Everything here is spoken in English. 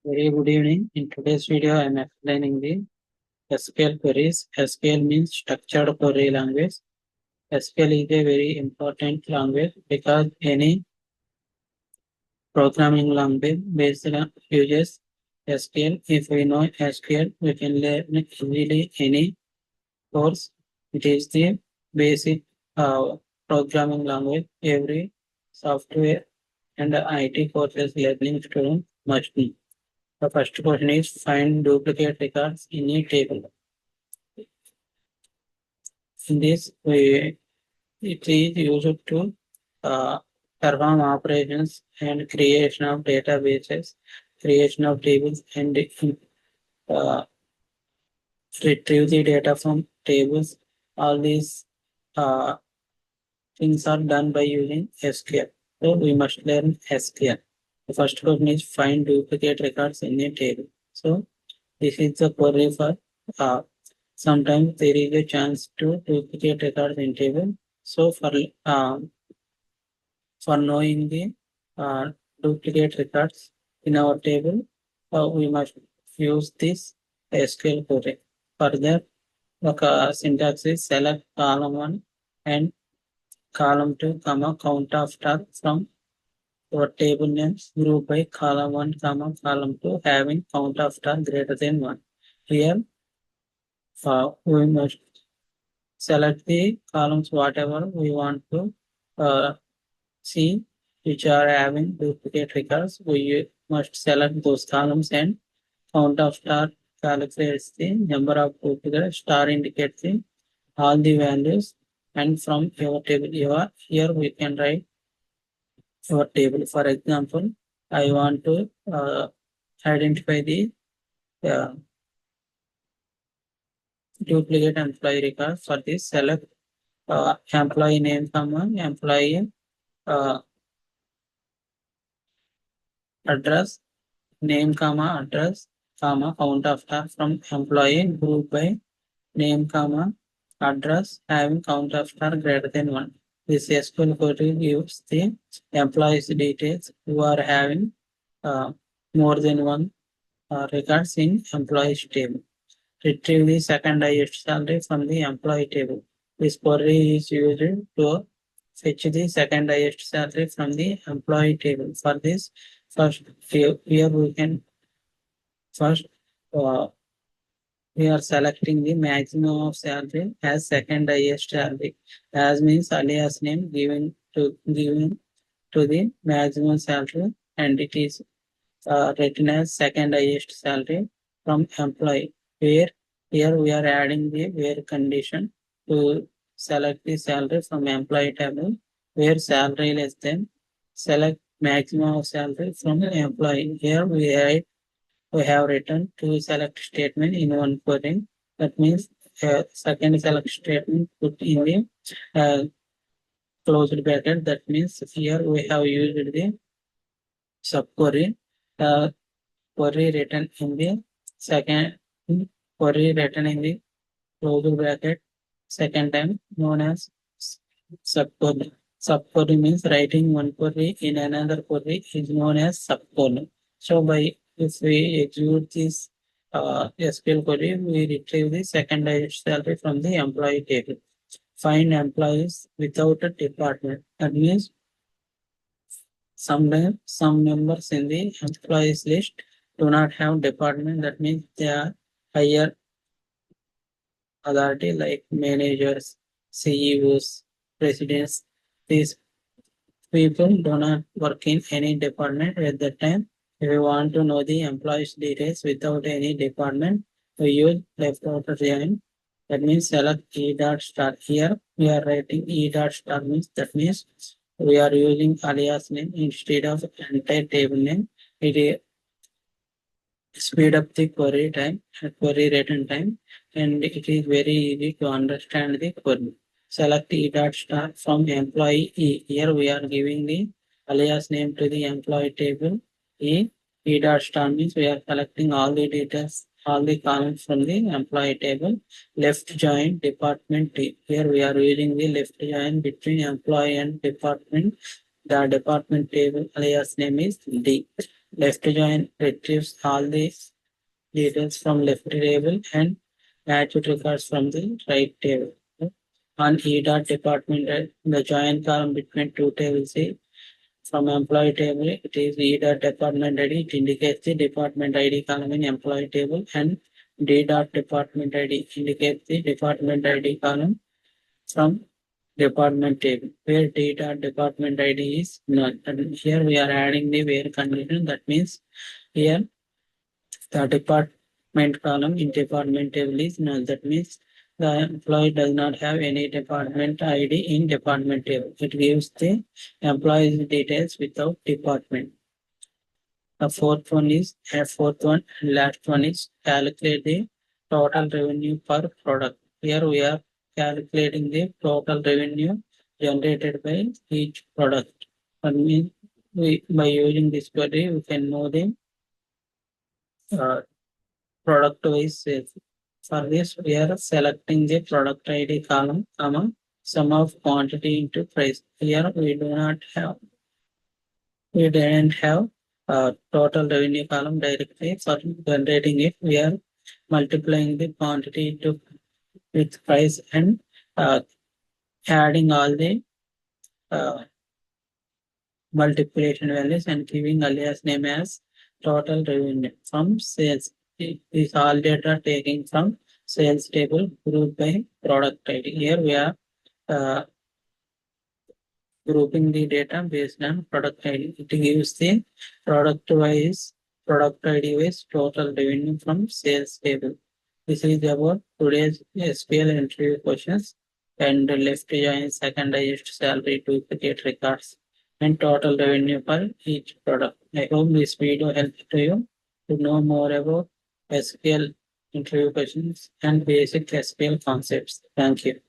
Very good evening. In today's video, I am explaining the SQL queries. SQL means structured query language. SQL is a very important language because any programming language based on uses SQL. If we know SQL, we can learn easily any course. It is the basic programming language. Every software and IT courses learning student must know. The first question is find duplicate records in a table. In this way, it is used to uh, perform operations and creation of databases, creation of tables, and uh, retrieve the data from tables. All these uh, things are done by using SQL. So we must learn SQL. The first question is find duplicate records in a table. So this is the query for sometimes there is a chance to duplicate records in table. So for knowing the uh, duplicate records in our table, we must use this SQL query. Further, the syntax is select column 1 and column 2, comma, count of star from our table names group by column 1, comma, column 2 having count of star greater than 1. Here, we must select the columns whatever we want to uh, see which are having duplicate records. We must select those columns and count of star calculates the number of duplicate star indicates the all the values and from your table here we can write your table. For example, I want to identify the uh, duplicate employee record. For this select employee name comma employee address name comma address comma count of star from employee group by name comma address having count of star greater than 1. This SQL query gives the employees details who are having uh, more than one records in employees table. Retrieve the second highest salary from the employee table. This query is used to fetch the second highest salary from the employee table. For this, first here we can first uh, we are selecting the maximum of salary as second highest salary. As means alias name given to the maximum salary and it is written as second highest salary from employee. Where here we are adding the where condition to select the salary from employee table. Where salary less than select maximum of salary from employee. Here we have written two select statement in one query. That means second select statement put in the closed bracket. That means here we have used the subquery. Query written in the second query written in the closed bracket second time known as subquery. Subquery means writing one query in another query is known as subquery. So by if we execute this SQL query, we retrieve the second highest salary from the employee table. Find employees without a department. That means some members in the employees list do not have department. That means they are higher authority like managers, CEOs, presidents. These people do not work in any department at that time. If we want to know the employees details without any department, we use left outer join. That means select E dot star. Here we are writing E dot star means that means we are using alias name instead of entire table name. It speed up the query time, query written time, and it is very easy to understand the query. Select E dot star from employee E. Here we are giving the alias name to the employee table E. E dot star means we are collecting all the details, all the columns from the employee table. Left join department T. Here we are using the left join between employee and department. The department table alias name is D. left join retrieves all the details from left table and attribute records from the right table. On E dot department, the join column between two tables is from employee table, it is E dot department ID. It indicates the department ID column in employee table, and D dot department ID indicates the department ID column from department table, where D dot department ID is null. And here we are adding the where condition. That means here the department column in department table is null. That means the employee does not have any department ID in department table. It gives the employee's details without department. The fourth one and last one is calculate the total revenue per product. Here we are calculating the total revenue generated by each product. That means by using this query, we can know the uh, product wise sales. For this, we are selecting the product ID column, sum of quantity into price. Here we didn't have total revenue column directly. For generating it, we are multiplying the quantity into with price and uh, adding all the uh, multiplication values and giving alias name as total revenue from sales. These all data taken from sales table grouped by product ID. Here we are uh, grouping the data based on product ID. It gives the product ID wise total revenue from sales table. This is about today's SQL interview questions, and left join second highest salary duplicate records and total revenue for each product. I hope this video helped to you to know more about SQL interview questions and basic SQL concepts. Thank you.